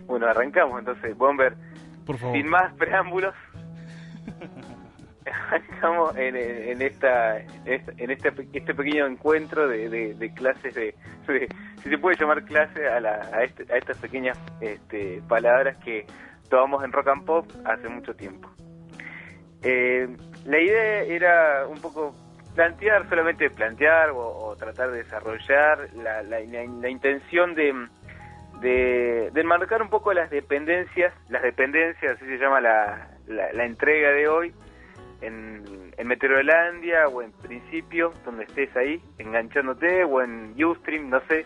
Bueno, arrancamos entonces, Bomber. Por favor. Sin más preámbulos, arrancamos en este pequeño encuentro de clases si se puede llamar clase a estas pequeñas palabras que tomamos en Rock and Pop hace mucho tiempo. La idea era un poco solamente plantear o tratar de desarrollar la intención de enmarcar un poco las dependencias, así se llama la entrega de hoy, en Meteorolandia o en Principio, donde estés ahí, enganchándote, o en Ustream, no sé,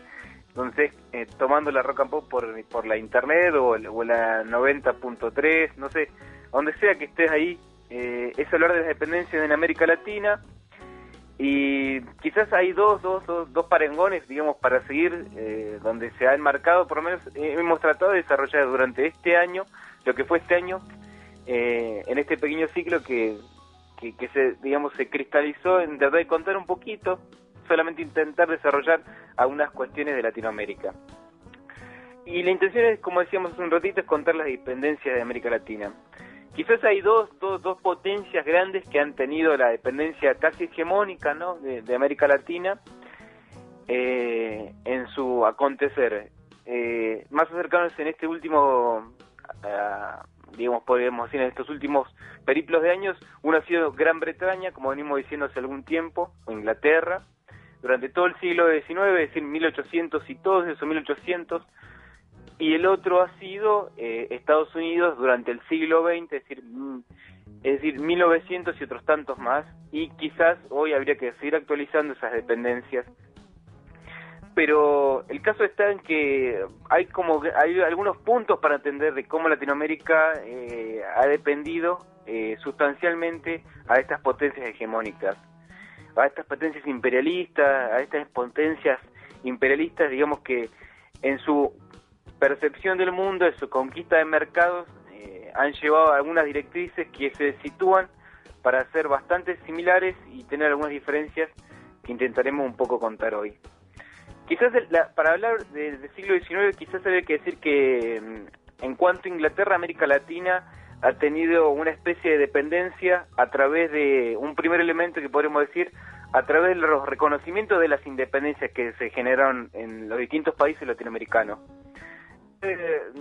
donde estés tomando la Rock and Pop por la internet o la 90.3, no sé, donde sea que estés ahí, es hablar de las dependencias en América Latina. Y quizás hay dos parengones, digamos, para seguir, donde se ha enmarcado, por lo menos hemos tratado de desarrollar durante este año, lo que fue este año, en este pequeño ciclo que se cristalizó en tratar de contar un poquito, solamente intentar desarrollar algunas cuestiones de Latinoamérica. Y la intención es, como decíamos hace un ratito, es contar las dependencias de América Latina. Quizás hay dos potencias grandes que han tenido la dependencia casi hegemónica, ¿no?, de América Latina en su acontecer. Más cercanos en este último, digamos, podríamos decir, en estos últimos periplos de años, uno ha sido Gran Bretaña, como venimos diciendo hace algún tiempo, o Inglaterra, durante todo el siglo XIX, es decir, 1800 y todos esos 1800, y el otro ha sido Estados Unidos durante el siglo XX, es decir 1900 y otros tantos más, y quizás hoy habría que seguir actualizando esas dependencias. Pero el caso está en que hay algunos puntos para entender de cómo Latinoamérica ha dependido sustancialmente a estas potencias hegemónicas, a estas potencias imperialistas, digamos, que en su percepción del mundo, en su conquista de mercados, han llevado algunas directrices que se sitúan para ser bastante similares y tener algunas diferencias que intentaremos un poco contar hoy. Quizás para hablar del siglo XIX, quizás habría que decir que en cuanto a Inglaterra, América Latina ha tenido una especie de dependencia a través de un primer elemento que podríamos decir, a través de los reconocimientos de las independencias que se generaron en los distintos países latinoamericanos.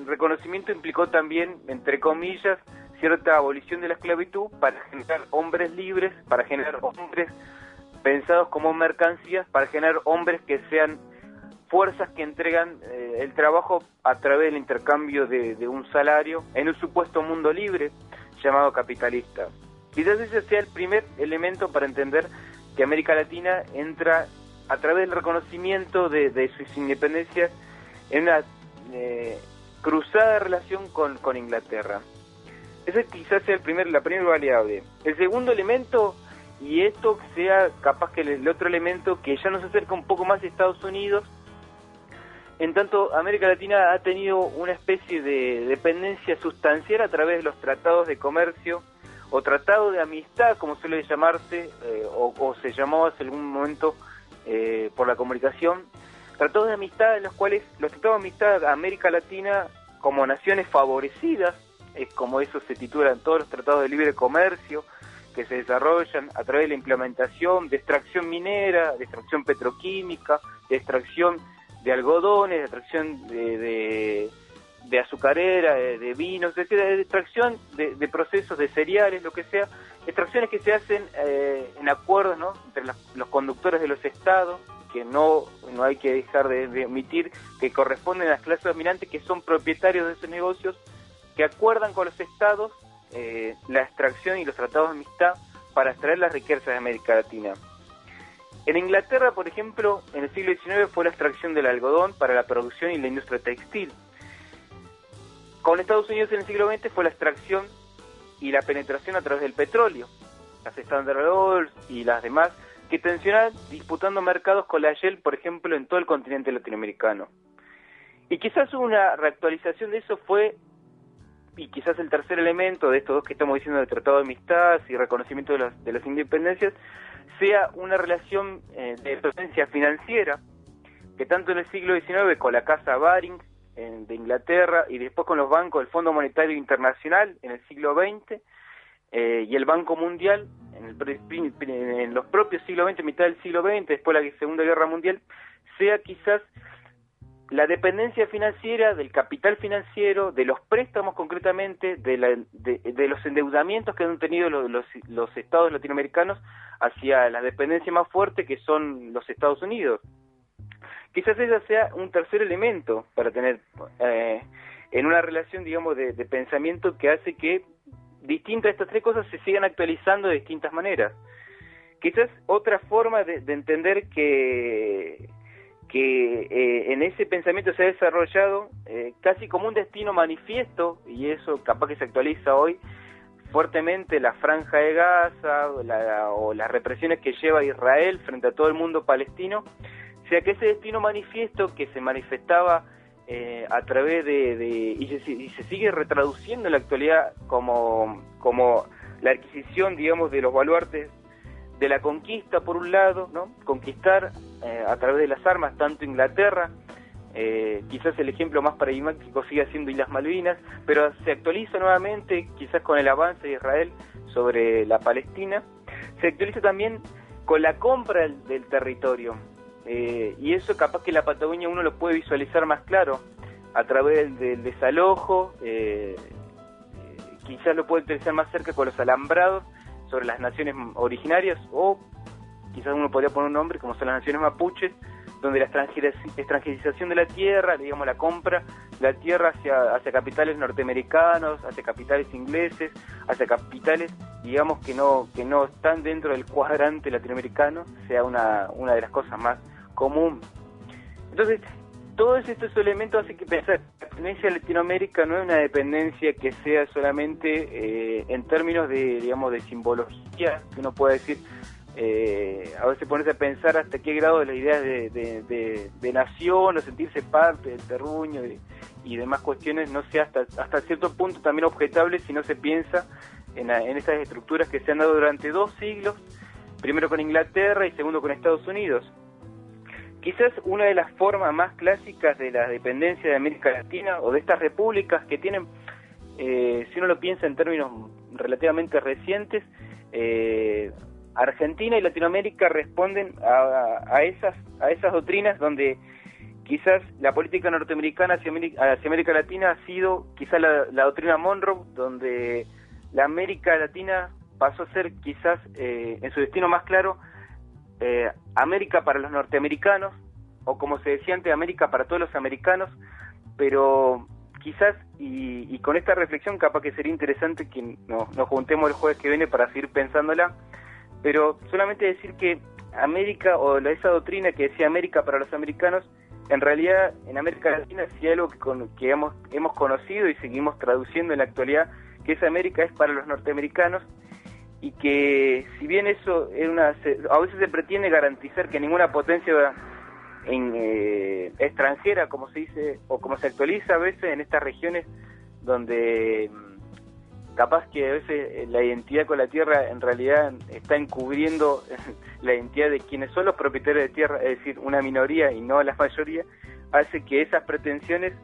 Reconocimiento implicó también, entre comillas, cierta abolición de la esclavitud para generar hombres libres, para generar hombres pensados como mercancías, para generar hombres que sean fuerzas que entregan el trabajo a través del intercambio de un salario en un supuesto mundo libre llamado capitalista. Quizás ese sea el primer elemento para entender que América Latina entra a través del reconocimiento de sus independencias en una cruzada relación con Inglaterra. Ese quizás sea la primera variable. El segundo elemento, y esto sea capaz que el otro elemento que ya nos acerca un poco más a Estados Unidos, en tanto América Latina ha tenido una especie de dependencia sustancial a través de los tratados de comercio o tratado de amistad, como suele llamarse, o se llamó hace algún momento por la comunicación, tratados de amistad en los cuales los tratados de amistad a América Latina como naciones favorecidas, es como eso se titulan todos los tratados de libre comercio que se desarrollan a través de la implementación de extracción minera, de extracción petroquímica, de extracción de algodones, de extracción de azucarera, de vinos, es decir, de extracción de procesos de cereales, lo que sea, extracciones que se hacen en acuerdos, ¿no?, entre los conductores de los estados, que no hay que dejar de omitir, que corresponden a las clases dominantes que son propietarios de esos negocios, que acuerdan con los estados la extracción y los tratados de amistad para extraer las riquezas de América Latina. En Inglaterra, por ejemplo, en el siglo XIX fue la extracción del algodón para la producción y la industria textil. Con Estados Unidos en el siglo XX fue la extracción y la penetración a través del petróleo, las Standard Oil y las demás, que tensionan disputando mercados con la Shell, por ejemplo, en todo el continente latinoamericano. Y quizás una reactualización de eso fue, y quizás el tercer elemento de estos dos que estamos diciendo, de tratado de amistad y reconocimiento de las independencias, sea una relación de dependencia financiera, que tanto en el siglo XIX con la casa Baring de Inglaterra, y después con los bancos del Fondo Monetario Internacional en el siglo XX, y el Banco Mundial en los propios siglo XX, mitad del siglo XX, después de la Segunda Guerra Mundial, sea quizás la dependencia financiera, del capital financiero, de los préstamos concretamente, de los endeudamientos que han tenido los estados latinoamericanos hacia la dependencia más fuerte, que son los Estados Unidos. Quizás ese sea un tercer elemento para tener en una relación, digamos, de pensamiento, que hace que distintas estas tres cosas se sigan actualizando de distintas maneras. Quizás otra forma de entender que en ese pensamiento se ha desarrollado casi como un destino manifiesto, y eso capaz que se actualiza hoy fuertemente, la Franja de Gaza o las represiones que lleva Israel frente a todo el mundo palestino, sea que ese destino manifiesto que se manifestaba a través y se sigue retraduciendo en la actualidad como la adquisición, digamos, de los baluartes de la conquista, por un lado, ¿no? Conquistar a través de las armas tanto Inglaterra, quizás el ejemplo más paradigmático sigue siendo Islas Malvinas, pero se actualiza nuevamente quizás con el avance de Israel sobre la Palestina, se actualiza también con la compra del territorio, y eso capaz que la Patagonia uno lo puede visualizar más claro a través del desalojo, quizás lo puede utilizar más cerca con los alambrados sobre las naciones originarias, o quizás uno podría poner un nombre como son las naciones mapuches, donde la extranjerización de la tierra, digamos la compra de la tierra hacia capitales norteamericanos, hacia capitales ingleses, hacia capitales, digamos, que no están dentro del cuadrante latinoamericano, sea una de las cosas más común. Entonces, todos estos elementos hacen que pensar que la dependencia de Latinoamérica no es una dependencia que sea solamente en términos de, digamos, de simbología, que uno puede decir, a veces ponerse a pensar hasta qué grado las ideas de nación o sentirse parte del terruño y demás cuestiones no sea hasta cierto punto también objetable si no se piensa en estas estructuras que se han dado durante 2 siglos, primero con Inglaterra y segundo con Estados Unidos. Quizás una de las formas más clásicas de la dependencia de América Latina o de estas repúblicas que tienen, si uno lo piensa en términos relativamente recientes, Argentina y Latinoamérica responden a esas doctrinas donde quizás la política norteamericana hacia América Latina ha sido quizás la doctrina Monroe, donde la América Latina pasó a ser quizás en su destino más claro América para los norteamericanos, o como se decía antes, América para todos los americanos, pero quizás, y con esta reflexión capaz que sería interesante que nos juntemos el jueves que viene para seguir pensándola, pero solamente decir que América, o esa doctrina que decía América para los americanos, en realidad en América Latina sí hay algo que hemos conocido y seguimos traduciendo en la actualidad, que esa América es para los norteamericanos, y que si bien eso a veces se pretende garantizar que ninguna potencia extranjera, como se dice, o como se actualiza a veces en estas regiones donde capaz que a veces la identidad con la tierra en realidad está encubriendo la identidad de quienes son los propietarios de tierra, es decir, una minoría y no la mayoría, hace que esas pretensiones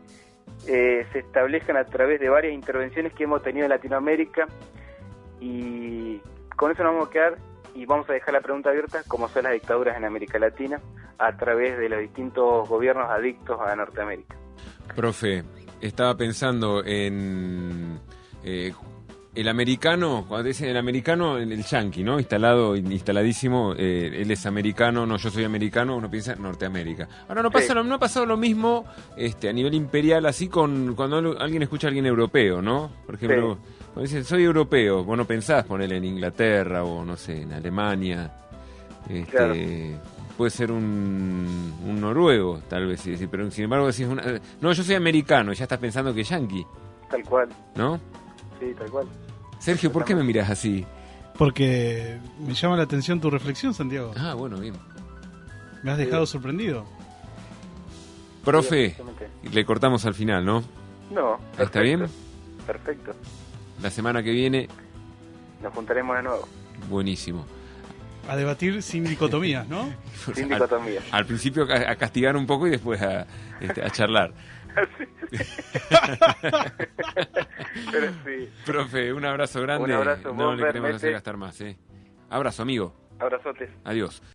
se establezcan a través de varias intervenciones que hemos tenido en Latinoamérica, y con eso nos vamos a quedar y vamos a dejar la pregunta abierta, como son las dictaduras en América Latina a través de los distintos gobiernos adictos a Norteamérica. Profe, estaba pensando en el americano, cuando dicen el americano, el yanqui, ¿no? Instaladísimo, él es americano, no, yo soy americano, uno piensa en Norteamérica. Ahora no ha pasado lo mismo a nivel imperial, así cuando alguien escucha a alguien europeo, ¿no? Por ejemplo, cuando dicen soy europeo, vos no pensás ponerle en Inglaterra o no sé, en Alemania, Claro. Puede ser un noruego, tal vez, sí, pero sin embargo decís no, yo soy americano, ya estás pensando que yanqui. Tal cual. ¿No? Sí, tal cual. Sergio, ¿por qué me mirás así? Porque me llama la atención tu reflexión, Santiago. Ah, bueno, bien. Me has dejado sorprendido. Profe, Sí, le cortamos al final, ¿no? No, perfecto. ¿Está bien? Perfecto. La semana que viene, Nos juntaremos de nuevo. buenísimo. A debatir sin dicotomías, ¿no? Sin dicotomía. Al principio a castigar un poco y después a charlar. Pero sí. Profe, un abrazo grande. Un abrazo, no vos, le queremos Bernete. hacer gastar más, ¿eh? Abrazo, amigo. Abrazotes. Adiós.